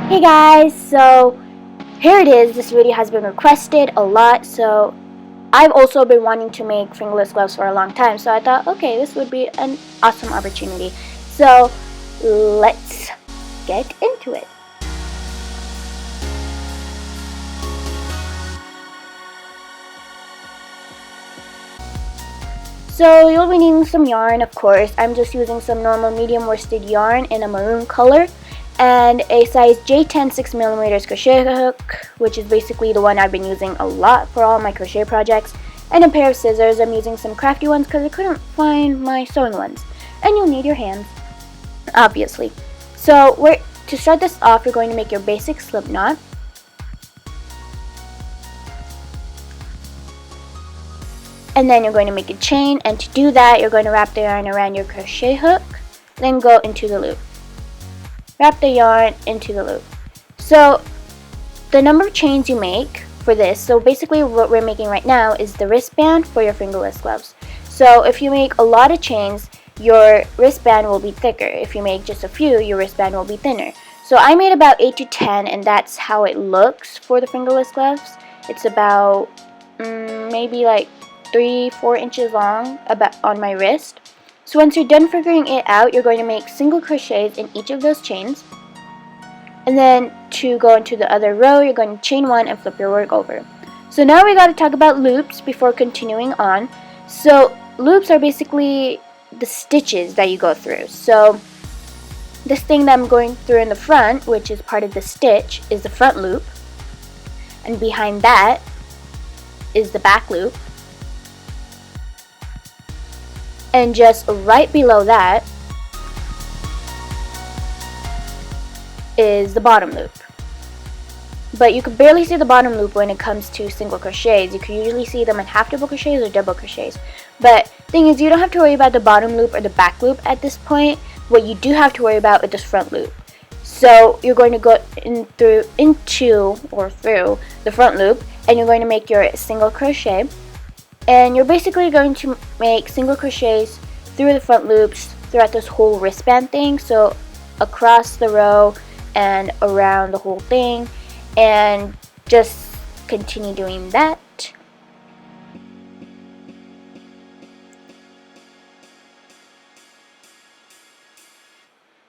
Hey guys, so here it is. This video has been requested a lot, so I've also been wanting to make fingerless gloves for a long time, so I thought, okay, this would be an awesome opportunity. So let's get into it. So you'll be needing some yarn, of course. I'm just using some normal medium worsted yarn in a maroon color and a size J10 6mm crochet hook, which is basically the one I've been using a lot for all my crochet projects, and a pair of scissors. I'm using some crafty ones because I couldn't find my sewing ones. And you'll need your hands, obviously. So to start this off, you're going to make your basic slip knot. And then you're going to make a chain, and to do that, you're going to wrap the yarn around your crochet hook, then go into the loop. Wrap the yarn into the loop. So the number of chains you make for this, so basically what we're making right now is the wristband for your fingerless gloves. So if you make a lot of chains, your wristband will be thicker. If you make just a few, your wristband will be thinner. So I made about 8 to 10, and that's how it looks for the fingerless gloves. It's about maybe like 3-4 inches long on my wrist. So once you're done figuring it out, you're going to make single crochets in each of those chains. And then to go into the other row, you're going to chain one and flip your work over. So now we got to talk about loops before continuing on. So loops are basically the stitches that you go through. So this thing that I'm going through in the front, which is part of the stitch, is the front loop. And behind that is the back loop. And just right below that is the bottom loop. But you can barely see the bottom loop when it comes to single crochets. You can usually see them in half double crochets or double crochets. But thing is, you don't have to worry about the bottom loop or the back loop at this point. What you do have to worry about is this front loop. So you're going to go through the front loop, and you're going to make your single crochet. And you're basically going to make single crochets through the front loops throughout this whole wristband thing. So across the row and around the whole thing. And just continue doing that.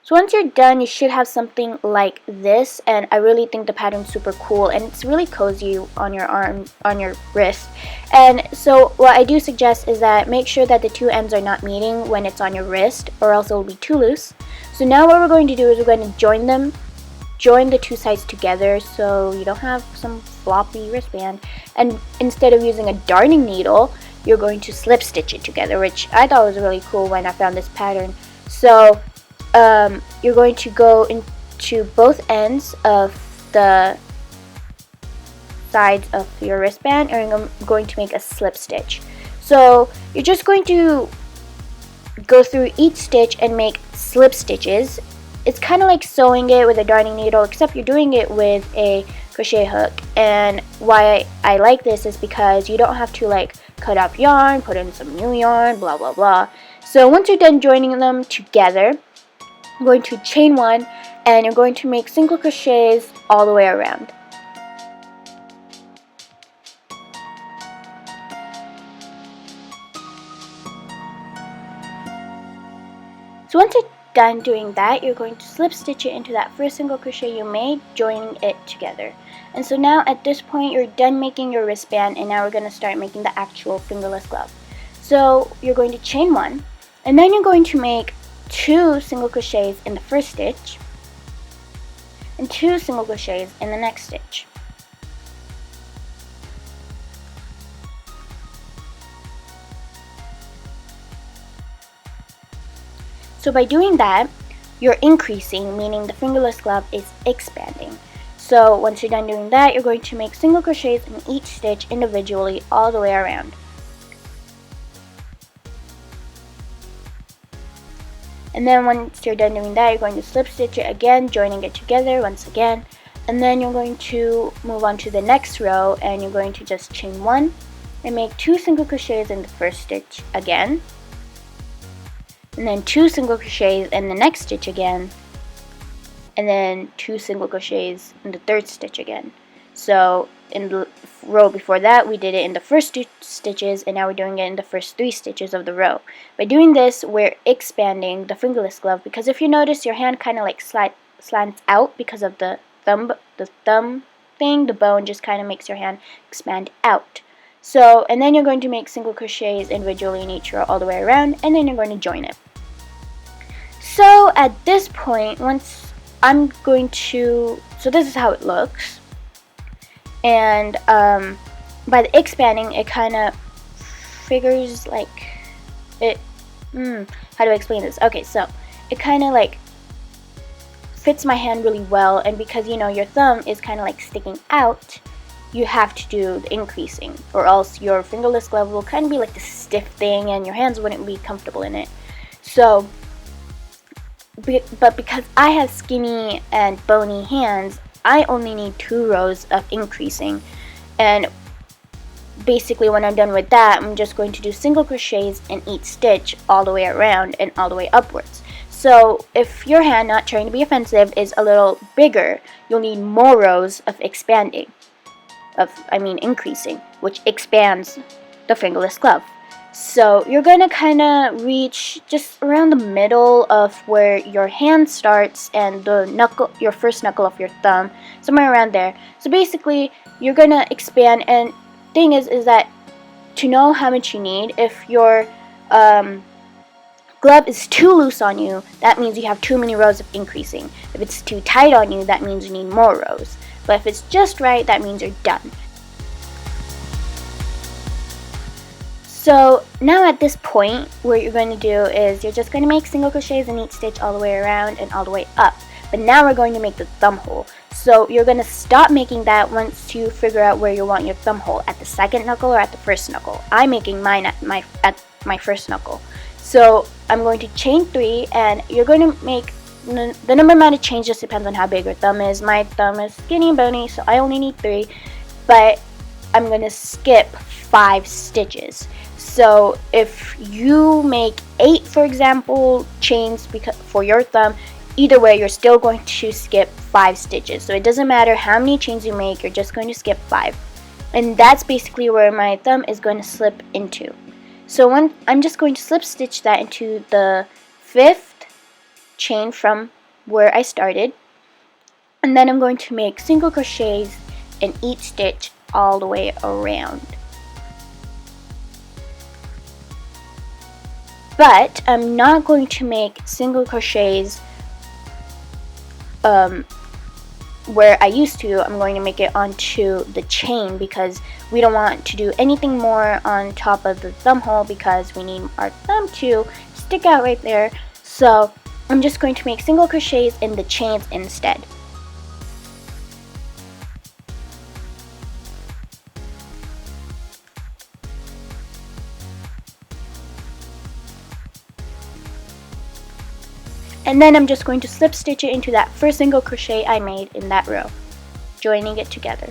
So once you're done, you should have something like this, and I really think the pattern's super cool, and it's really cozy on your arm, on your wrist. And so what I do suggest is that make sure that the two ends are not meeting when it's on your wrist, or else it will be too loose. So now what we're going to do is we're going to join the two sides together so you don't have some floppy wristband. And instead of using a darning needle, you're going to slip stitch it together, which I thought was really cool when I found this pattern. So you're going to go into both ends of the sides of your wristband, and I'm going to make a slip stitch. So you're just going to go through each stitch and make slip stitches. It's kind of like sewing it with a darning needle, except you're doing it with a crochet hook. And why I like this is because you don't have to like cut off yarn, put in some new yarn, blah blah blah. So once you're done joining them together, I'm going to chain one, and you're going to make single crochets all the way around. So once you're done doing that, you're going to slip stitch it into that first single crochet you made, joining it together. And so now at this point, you're done making your wristband, and now we're going to start making the actual fingerless glove. So you're going to chain one, and then you're going to make 2 single crochets in the first stitch and 2 single crochets in the next stitch. So by doing that, you're increasing, meaning the fingerless glove is expanding. So once you're done doing that, you're going to make single crochets in each stitch individually all the way around. And then once you're done doing that, you're going to slip stitch it again, joining it together once again. And then you're going to move on to the next row, and you're going to just chain one and make 2 single crochets in the first stitch again. And then 2 single crochets in the next stitch again. and then 2 single crochets in the 3rd stitch again. So in the row before that, we did it in the first 2 stitches, and now we're doing it in the first 3 stitches of the row. By doing this, we're expanding the fingerless glove, because if you notice, your hand kind of like slants out because of the thumb thing. The bone just kind of makes your hand expand out. So, and then you're going to make single crochets individually in each row all the way around, and then you're going to join it. So at this point, once I'm going to, so this is how it looks, and by the expanding, it kind of figures like it, how do I explain this? Okay, so it kind of like fits my hand really well, and because you know your thumb is kind of like sticking out, you have to do the increasing, or else your fingerless glove will kind of be like the stiff thing and your hands wouldn't be comfortable in it. So, but because I have skinny and bony hands, I only need 2 rows of increasing, and basically when I'm done with that, I'm just going to do single crochets in each stitch all the way around and all the way upwards. So if your hand, not trying to be offensive, is a little bigger, you'll need more rows of increasing, which expands the fingerless glove. So you're going to kind of reach just around the middle of where your hand starts and the knuckle, your first knuckle of your thumb, somewhere around there. So basically, you're going to expand, and thing is that to know how much you need, if your glove is too loose on you, that means you have too many rows of increasing. If it's too tight on you, that means you need more rows. But if it's just right, that means you're done. So now at this point, what you're going to do is you're just going to make single crochets in each stitch all the way around and all the way up. But now we're going to make the thumb hole. So you're going to stop making that once you figure out where you want your thumb hole, at the 2nd knuckle or at the 1st knuckle. I'm making mine at my 1st knuckle. So I'm going to chain 3, and you're going to make the number amount of chains just depends on how big your thumb is. My thumb is skinny and bony, so I only need 3, but I'm going to skip 5 stitches. So if you make 8, for example, chains for your thumb, either way, you're still going to skip 5 stitches. So it doesn't matter how many chains you make, you're just going to skip 5. And that's basically where my thumb is going to slip into. So I'm just going to slip stitch that into the 5th chain from where I started. And then I'm going to make single crochets in each stitch all the way around. But I'm not going to make single crochets where I used to. I'm going to make it onto the chain, because we don't want to do anything more on top of the thumb hole, because we need our thumb to stick out right there. So I'm just going to make single crochets in the chains instead. And then I'm just going to slip stitch it into that first single crochet I made in that row, joining it together.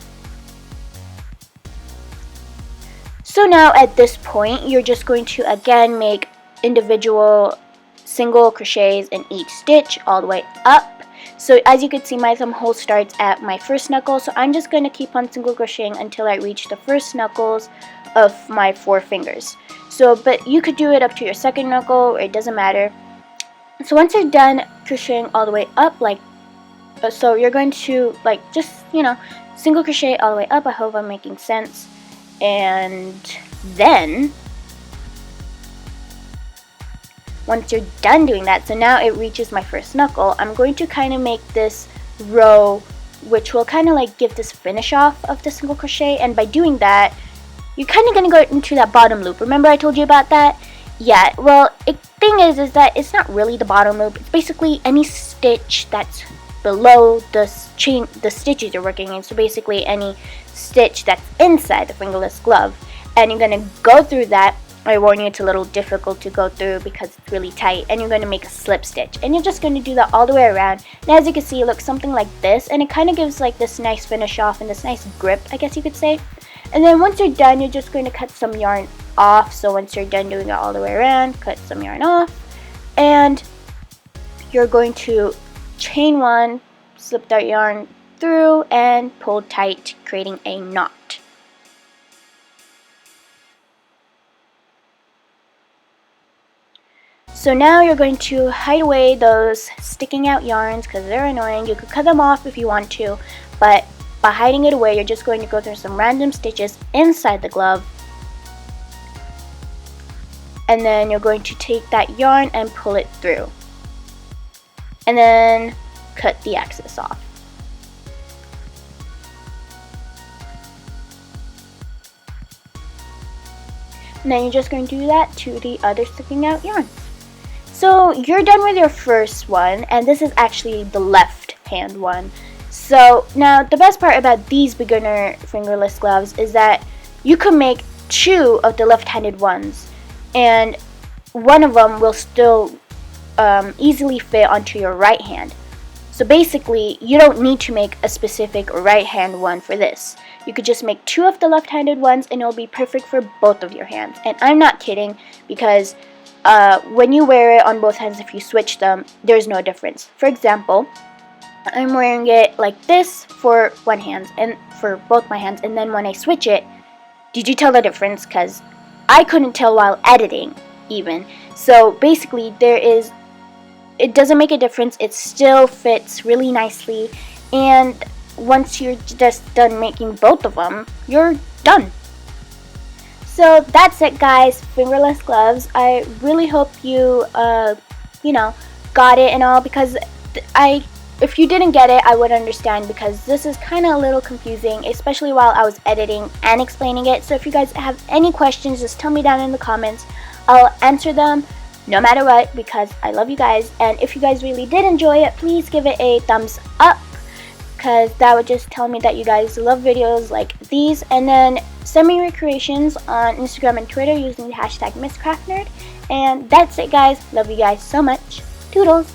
So now at this point, you're just going to again make individual single crochets in each stitch all the way up. So as you can see, my thumb hole starts at my 1st knuckle, so I'm just going to keep on single crocheting until I reach the 1st knuckles of my 4 fingers. So, but you could do it up to your 2nd knuckle, it doesn't matter. So once you're done crocheting all the way up, like so, you're going to like just, you know, single crochet all the way up. I hope I'm making sense. And then once you're done doing that, so now it reaches my 1st knuckle, I'm going to kind of make this row, which will kind of like give this finish off of the single crochet. And by doing that, you're kind of going to go into that bottom loop. Remember I told you about that? Yeah, well, thing is that it's not really the bottom loop. It's basically any stitch that's below the stitches you're working in. So basically any stitch that's inside the fingerless glove. And you're going to go through that. I warn you, it's a little difficult to go through because it's really tight. And you're going to make a slip stitch. And you're just going to do that all the way around. And as you can see, it looks something like this. And it kind of gives like this nice finish off and this nice grip, I guess you could say. And then once you're done, you're just going to cut some yarn off. So once you're done doing it all the way around, cut some yarn off. And you're going to chain 1 slip that yarn through and pull tight, creating a knot. So now you're going to hide away those sticking out yarns because they're annoying. You could cut them off if you want to, but by hiding it away, you're just going to go through some random stitches inside the glove. And then you're going to take that yarn and pull it through. And then cut the excess off. And then you're just going to do that to the other sticking out yarn. So you're done with your first one, and this is actually the left hand one. So now the best part about these beginner fingerless gloves is that you can make 2 of the left-handed ones, and one of them will still easily fit onto your right hand. So basically, you don't need to make a specific right hand one for this. You could just make 2 of the left-handed ones and it'll be perfect for both of your hands. And I'm not kidding, because when you wear it on both hands, if you switch them, there's no difference. For example, I'm wearing it like this for one hand and for both my hands, and then when I switch it, did you tell the difference? Because I couldn't tell while editing even. So basically, it doesn't make a difference. It still fits really nicely, and once you're just done making both of them, you're done. So that's it, guys. Fingerless gloves. I really hope you got it and all, because if you didn't get it, I would understand, because this is kind of a little confusing, especially while I was editing and explaining it. So if you guys have any questions, just tell me down in the comments. I'll answer them no matter what, because I love you guys. And if you guys really did enjoy it, please give it a thumbs up, because that would just tell me that you guys love videos like these. And then send me your creations on Instagram and Twitter using the hashtag mscraftnerd. And that's it, guys. Love you guys so much. Toodles!